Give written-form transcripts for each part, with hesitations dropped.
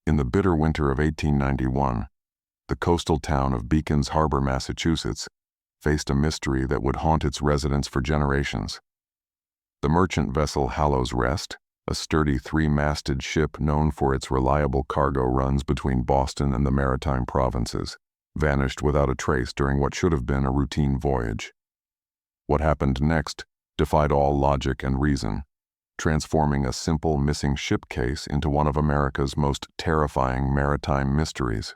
In the bitter winter of 1891, the coastal town of Beacons Harbor, Massachusetts, faced a mystery that would haunt its residents for generations. The merchant vessel Hallow's Rest, a sturdy three-masted ship known for its reliable cargo runs between Boston and the Maritime provinces, vanished without a trace during what should have been a routine voyage. What happened next defied all logic and reason, transforming a simple missing ship case into one of America's most terrifying maritime mysteries.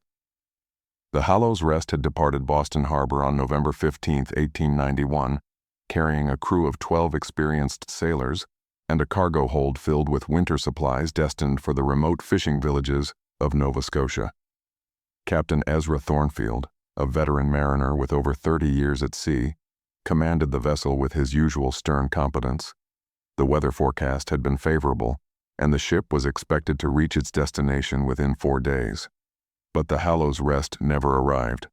The Hallow's Rest had departed Boston Harbor on November 15, 1891, carrying a crew of 12 experienced sailors and a cargo hold filled with winter supplies destined for the remote fishing villages of Nova Scotia. Captain Ezra Thornfield, a veteran mariner with over 30 years at sea, commanded the vessel with his usual stern competence. The weather forecast had been favorable, and the ship was expected to reach its destination within 4 days. But the Hallow's Rest never arrived.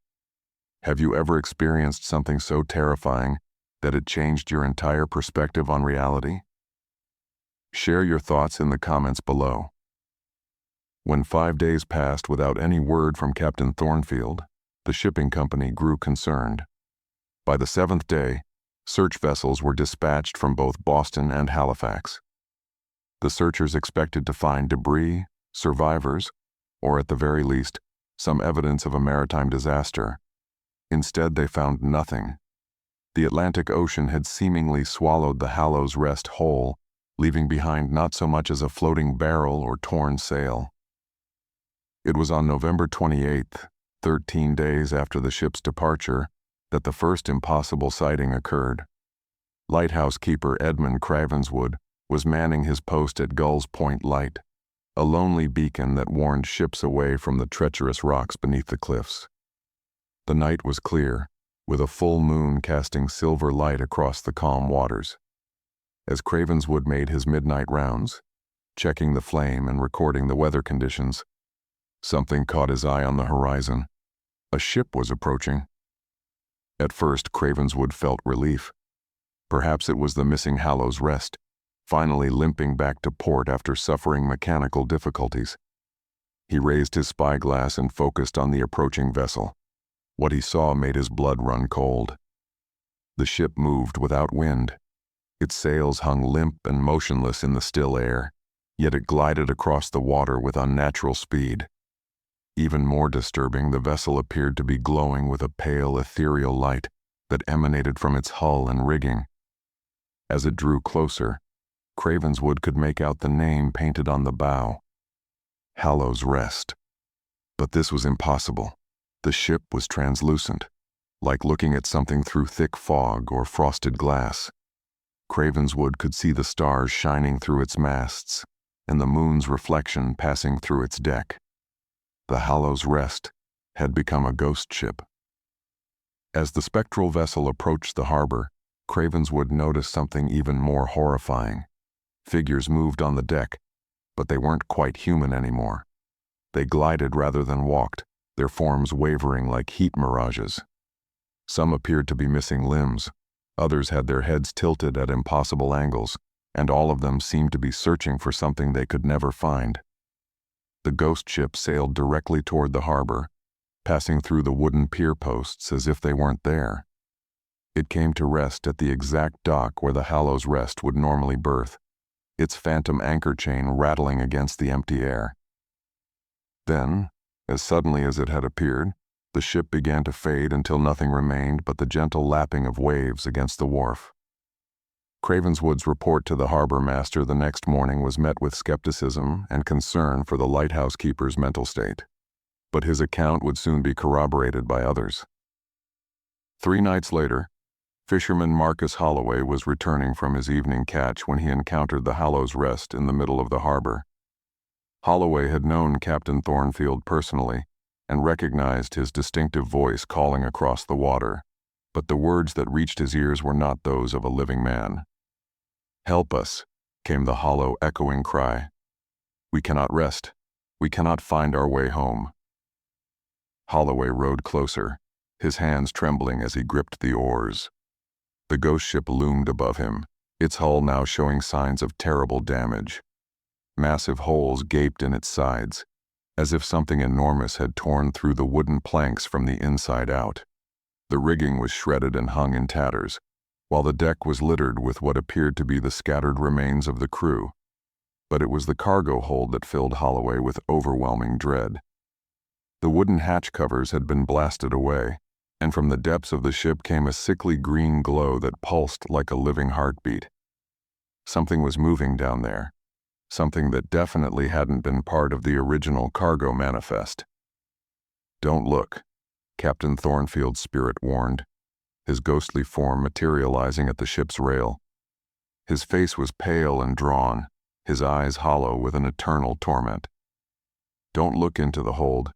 Have you ever experienced something so terrifying that it changed your entire perspective on reality? Share your thoughts in the comments below. When 5 days passed without any word from Captain Thornfield, the shipping company grew concerned. By the 7th day, search vessels were dispatched from both Boston and Halifax. The searchers expected to find debris, survivors, or at the very least, some evidence of a maritime disaster. Instead, they found nothing. The Atlantic Ocean had seemingly swallowed the Hallow's Rest whole, leaving behind not so much as a floating barrel or torn sail. It was on November 28th, 13 days after the ship's departure, that the first impossible sighting occurred. Lighthouse keeper Edmund Cravenswood was manning his post at Gull's Point Light, a lonely beacon that warned ships away from the treacherous rocks beneath the cliffs. The night was clear, with a full moon casting silver light across the calm waters. As Cravenswood made his midnight rounds, checking the flame and recording the weather conditions, something caught his eye on the horizon. A ship was approaching. At first, Cravenswood felt relief. Perhaps it was the missing Hallow's Rest, finally limping back to port after suffering mechanical difficulties. He raised his spyglass and focused on the approaching vessel. What he saw made his blood run cold. The ship moved without wind. Its sails hung limp and motionless in the still air, yet it glided across the water with unnatural speed. Even more disturbing, the vessel appeared to be glowing with a pale, ethereal light that emanated from its hull and rigging. As it drew closer, Cravenswood could make out the name painted on the bow: Hallow's Rest. But this was impossible. The ship was translucent, like looking at something through thick fog or frosted glass. Cravenswood could see the stars shining through its masts and the moon's reflection passing through its deck. The Hallow's Rest had become a ghost ship. As the spectral vessel approached the harbor, Cravenswood noticed something even more horrifying. Figures moved on the deck, but they weren't quite human anymore. They glided rather than walked, their forms wavering like heat mirages. Some appeared to be missing limbs, others had their heads tilted at impossible angles, and all of them seemed to be searching for something they could never find. The ghost ship sailed directly toward the harbor, passing through the wooden pier posts as if they weren't there. It came to rest at the exact dock where the Hallow's Rest would normally berth, its phantom anchor chain rattling against the empty air. Then, as suddenly as it had appeared, the ship began to fade until nothing remained but the gentle lapping of waves against the wharf. Cravenswood's report to the harbor master the next morning was met with skepticism and concern for the lighthouse keeper's mental state. But his account would soon be corroborated by others. 3 nights later, fisherman Marcus Holloway was returning from his evening catch when he encountered the Hallow's Rest in the middle of the harbor. Holloway had known Captain Thornfield personally and recognized his distinctive voice calling across the water, but the words that reached his ears were not those of a living man. "Help us," came the hollow, echoing cry. "We cannot rest. We cannot find our way home." Holloway rowed closer, his hands trembling as he gripped the oars. The ghost ship loomed above him, its hull now showing signs of terrible damage. Massive holes gaped in its sides, as if something enormous had torn through the wooden planks from the inside out. The rigging was shredded and hung in tatters, while the deck was littered with what appeared to be the scattered remains of the crew. But it was the cargo hold that filled Holloway with overwhelming dread. The wooden hatch covers had been blasted away, and from the depths of the ship came a sickly green glow that pulsed like a living heartbeat. Something was moving down there, something that definitely hadn't been part of the original cargo manifest. "Don't look," Captain Thornfield's spirit warned, his ghostly form materializing at the ship's rail. His face was pale and drawn, his eyes hollow with an eternal torment. "Don't look into the hold.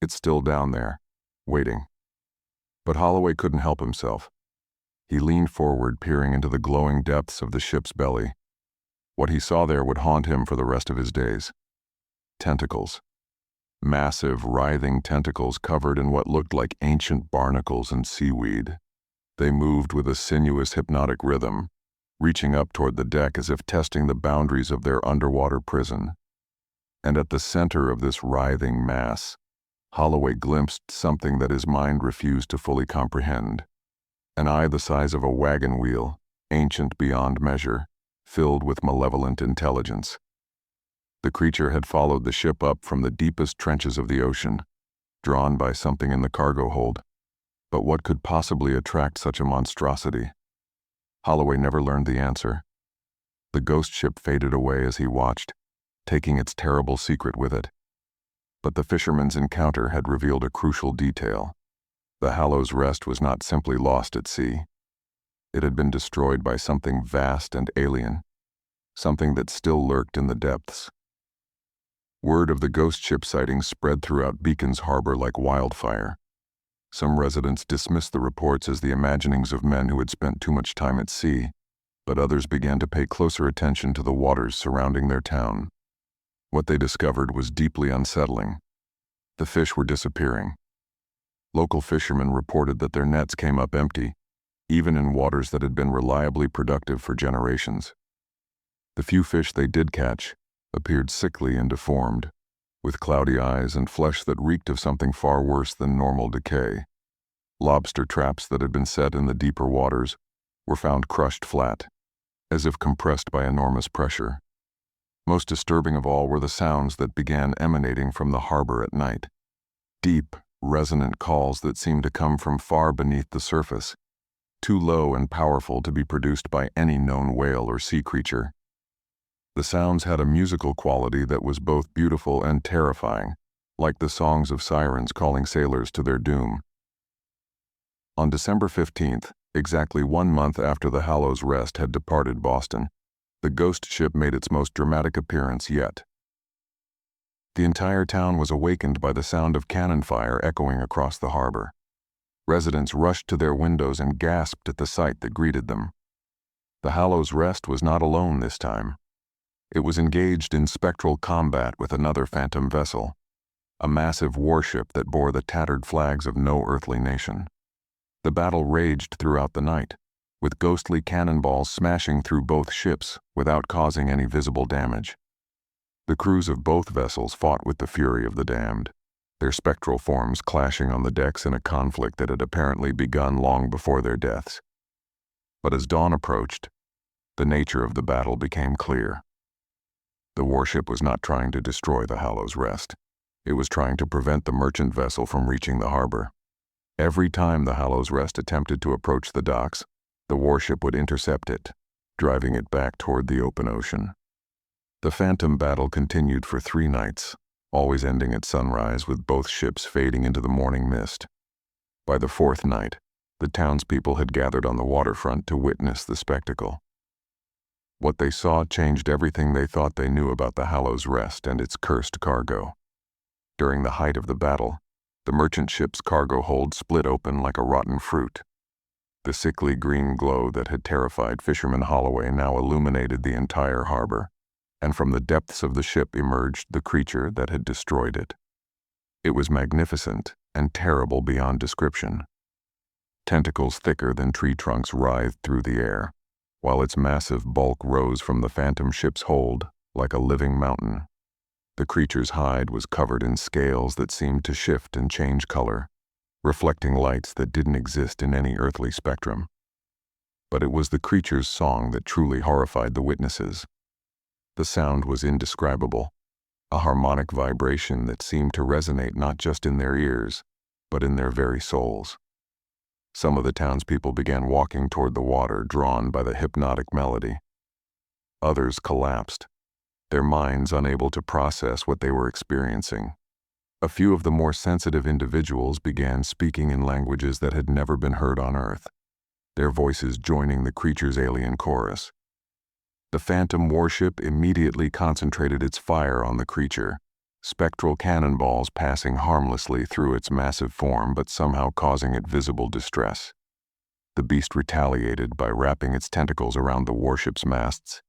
It's still down there, waiting." But Holloway couldn't help himself. He leaned forward, peering into the glowing depths of the ship's belly. What he saw there would haunt him for the rest of his days. Tentacles. Massive, writhing tentacles covered in what looked like ancient barnacles and seaweed. They moved with a sinuous, hypnotic rhythm, reaching up toward the deck as if testing the boundaries of their underwater prison. And at the center of this writhing mass, Holloway glimpsed something that his mind refused to fully comprehend. An eye the size of a wagon wheel, ancient beyond measure, filled with malevolent intelligence. The creature had followed the ship up from the deepest trenches of the ocean, drawn by something in the cargo hold. But what could possibly attract such a monstrosity? Holloway never learned the answer. The ghost ship faded away as he watched, taking its terrible secret with it. But the fisherman's encounter had revealed a crucial detail. The Hallow's Rest was not simply lost at sea. It had been destroyed by something vast and alien, something that still lurked in the depths. Word of the ghost ship sighting spread throughout Beacon's harbor like wildfire. Some residents dismissed the reports as the imaginings of men who had spent too much time at sea, but others began to pay closer attention to the waters surrounding their town. What they discovered was deeply unsettling. The fish were disappearing. Local fishermen reported that their nets came up empty, even in waters that had been reliably productive for generations. The few fish they did catch appeared sickly and deformed, with cloudy eyes and flesh that reeked of something far worse than normal decay. Lobster traps that had been set in the deeper waters were found crushed flat, as if compressed by enormous pressure. Most disturbing of all were the sounds that began emanating from the harbor at night. Deep, resonant calls that seemed to come from far beneath the surface, too low and powerful to be produced by any known whale or sea creature. The sounds had a musical quality that was both beautiful and terrifying, like the songs of sirens calling sailors to their doom. On December 15th, exactly 1 month after the Hallow's Rest had departed Boston, the ghost ship made its most dramatic appearance yet. The entire town was awakened by the sound of cannon fire echoing across the harbor. Residents rushed to their windows and gasped at the sight that greeted them. The Hallow's Rest was not alone this time. It was engaged in spectral combat with another phantom vessel, a massive warship that bore the tattered flags of no earthly nation. The battle raged throughout the night, with ghostly cannonballs smashing through both ships without causing any visible damage. The crews of both vessels fought with the fury of the damned, their spectral forms clashing on the decks in a conflict that had apparently begun long before their deaths. But as dawn approached, the nature of the battle became clear. The warship was not trying to destroy the Hallow's Rest. It was trying to prevent the merchant vessel from reaching the harbor. Every time the Hallow's Rest attempted to approach the docks, the warship would intercept it, driving it back toward the open ocean. The phantom battle continued for 3 nights, always ending at sunrise with both ships fading into the morning mist. By the 4th night, the townspeople had gathered on the waterfront to witness the spectacle. What they saw changed everything they thought they knew about the Hallow's Rest and its cursed cargo. During the height of the battle, the merchant ship's cargo hold split open like a rotten fruit. The sickly green glow that had terrified Fisherman Holloway now illuminated the entire harbor, and from the depths of the ship emerged the creature that had destroyed it. It was magnificent and terrible beyond description. Tentacles thicker than tree trunks writhed through the air, while its massive bulk rose from the phantom ship's hold like a living mountain. The creature's hide was covered in scales that seemed to shift and change color, reflecting lights that didn't exist in any earthly spectrum. But it was the creature's song that truly horrified the witnesses. The sound was indescribable, a harmonic vibration that seemed to resonate not just in their ears, but in their very souls. Some of the townspeople began walking toward the water, drawn by the hypnotic melody. Others collapsed, their minds unable to process what they were experiencing. A few of the more sensitive individuals began speaking in languages that had never been heard on Earth, their voices joining the creature's alien chorus. The phantom warship immediately concentrated its fire on the creature, spectral cannonballs passing harmlessly through its massive form but somehow causing it visible distress. The beast retaliated by wrapping its tentacles around the warship's masts,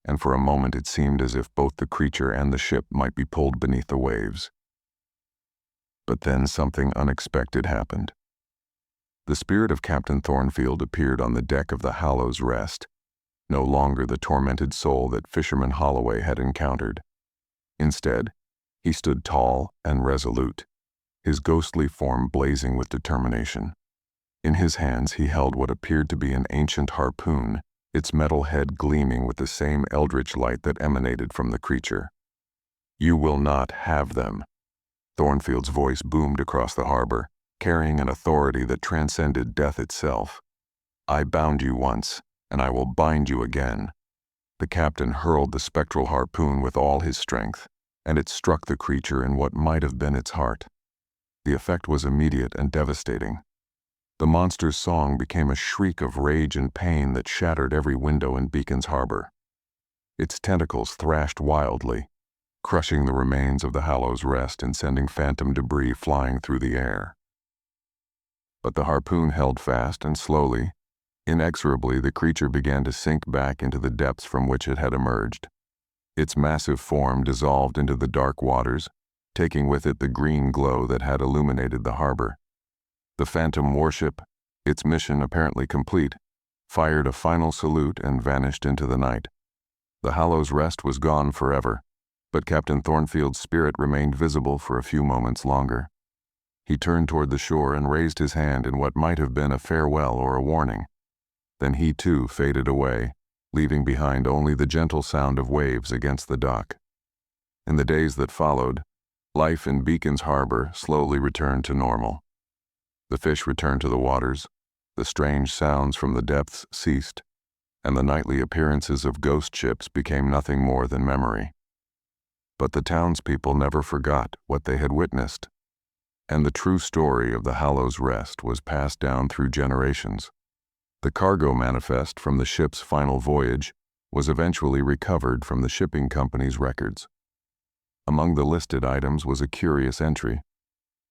and for a moment it seemed as if both the creature and the ship might be pulled beneath the waves. But then something unexpected happened. The spirit of Captain Thornfield appeared on the deck of the Hallow's Rest, no longer the tormented soul that Fisherman Holloway had encountered. Instead, he stood tall and resolute, his ghostly form blazing with determination. In his hands he held what appeared to be an ancient harpoon, its metal head gleaming with the same eldritch light that emanated from the creature. "You will not have them." Thornfield's voice boomed across the harbor, carrying an authority that transcended death itself. "I bound you once, and I will bind you again." The captain hurled the spectral harpoon with all his strength, and it struck the creature in what might have been its heart. The effect was immediate and devastating. The monster's song became a shriek of rage and pain that shattered every window in Beacon's harbor. Its tentacles thrashed wildly, crushing the remains of the Hallow's Rest and sending phantom debris flying through the air. But the harpoon held fast, and slowly, inexorably, the creature began to sink back into the depths from which it had emerged. Its massive form dissolved into the dark waters, taking with it the green glow that had illuminated the harbor. The phantom warship, its mission apparently complete, fired a final salute and vanished into the night. The Hallow's Rest was gone forever, but Captain Thornfield's spirit remained visible for a few moments longer. He turned toward the shore and raised his hand in what might have been a farewell or a warning. Then he too faded away, leaving behind only the gentle sound of waves against the dock. In the days that followed, life in Beacon's harbor slowly returned to normal. The fish returned to the waters, the strange sounds from the depths ceased, and the nightly appearances of ghost ships became nothing more than memory. But the townspeople never forgot what they had witnessed, and the true story of the Hallow's Rest was passed down through generations. The cargo manifest from the ship's final voyage was eventually recovered from the shipping company's records. Among the listed items was a curious entry: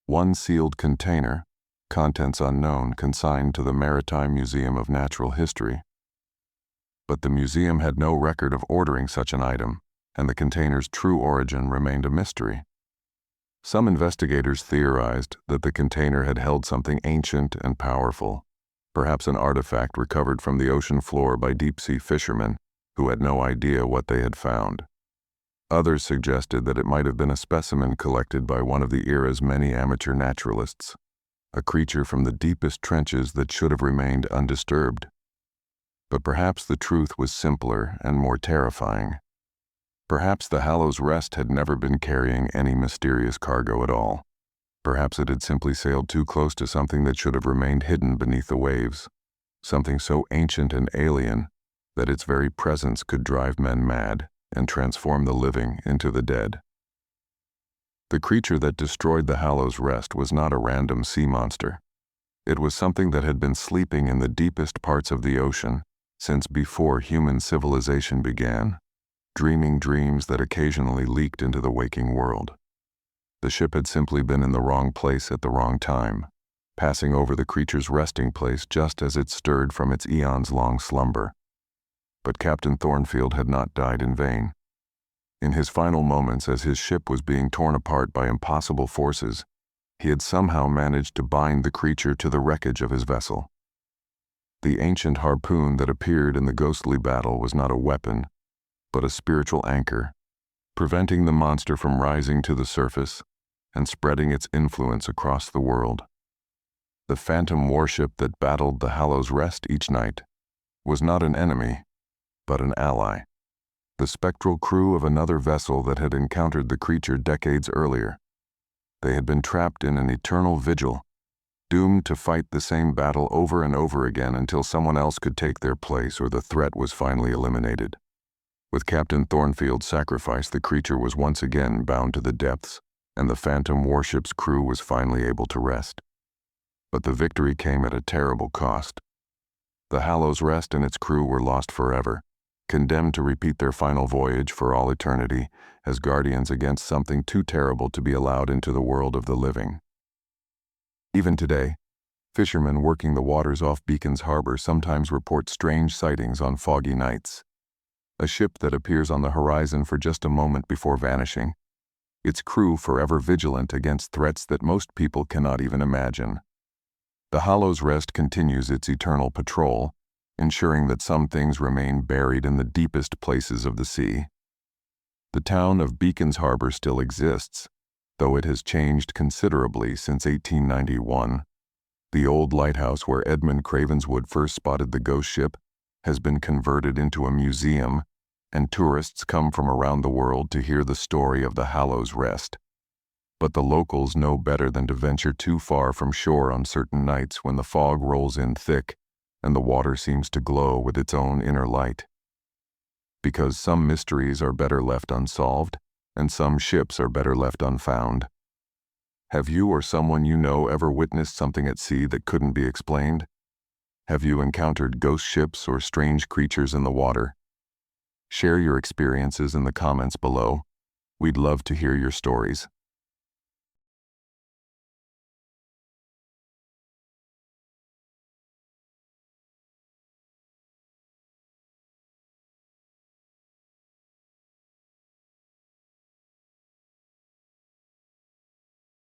one sealed container, contents unknown, consigned to the Maritime Museum of Natural History. But the museum had no record of ordering such an item, and the container's true origin remained a mystery. Some investigators theorized that the container had held something ancient and powerful, perhaps an artifact recovered from the ocean floor by deep-sea fishermen who had no idea what they had found. Others suggested that it might have been a specimen collected by one of the era's many amateur naturalists, a creature from the deepest trenches that should have remained undisturbed. But perhaps the truth was simpler and more terrifying. Perhaps the Hallow's Rest had never been carrying any mysterious cargo at all. Perhaps it had simply sailed too close to something that should have remained hidden beneath the waves, something so ancient and alien that its very presence could drive men mad and transform the living into the dead. The creature that destroyed the Hallow's Rest was not a random sea monster. It was something that had been sleeping in the deepest parts of the ocean since before human civilization began, dreaming dreams that occasionally leaked into the waking world. The ship had simply been in the wrong place at the wrong time, passing over the creature's resting place just as it stirred from its eons-long slumber. But Captain Thornfield had not died in vain. In his final moments, as his ship was being torn apart by impossible forces, he had somehow managed to bind the creature to the wreckage of his vessel. The ancient harpoon that appeared in the ghostly battle was not a weapon, but a spiritual anchor, preventing the monster from rising to the surface and spreading its influence across the world. The phantom warship that battled the Hallow's Rest each night was not an enemy, but an ally. The spectral crew of another vessel that had encountered the creature decades earlier. They had been trapped in an eternal vigil, doomed to fight the same battle over and over again until someone else could take their place or the threat was finally eliminated. With Captain Thornfield's sacrifice, the creature was once again bound to the depths, and the phantom warship's crew was finally able to rest. But the victory came at a terrible cost. The Hallow's Rest and its crew were lost forever, condemned to repeat their final voyage for all eternity as guardians against something too terrible to be allowed into the world of the living. Even today, fishermen working the waters off Beacon's Harbor sometimes report strange sightings on foggy nights. A ship that appears on the horizon for just a moment before vanishing, its crew forever vigilant against threats that most people cannot even imagine. The Hallow's Rest continues its eternal patrol, ensuring that some things remain buried in the deepest places of the sea. The town of Beacon's Harbor still exists, though it has changed considerably since 1891. The old lighthouse where Edmund Cravenswood first spotted the ghost ship has been converted into a museum, and tourists come from around the world to hear the story of the Hallow's Rest. But the locals know better than to venture too far from shore on certain nights when the fog rolls in thick and the water seems to glow with its own inner light. Because some mysteries are better left unsolved, and some ships are better left unfound. Have you or someone you know ever witnessed something at sea that couldn't be explained? Have you encountered ghost ships or strange creatures in the water? Share your experiences in the comments below. We'd love to hear your stories.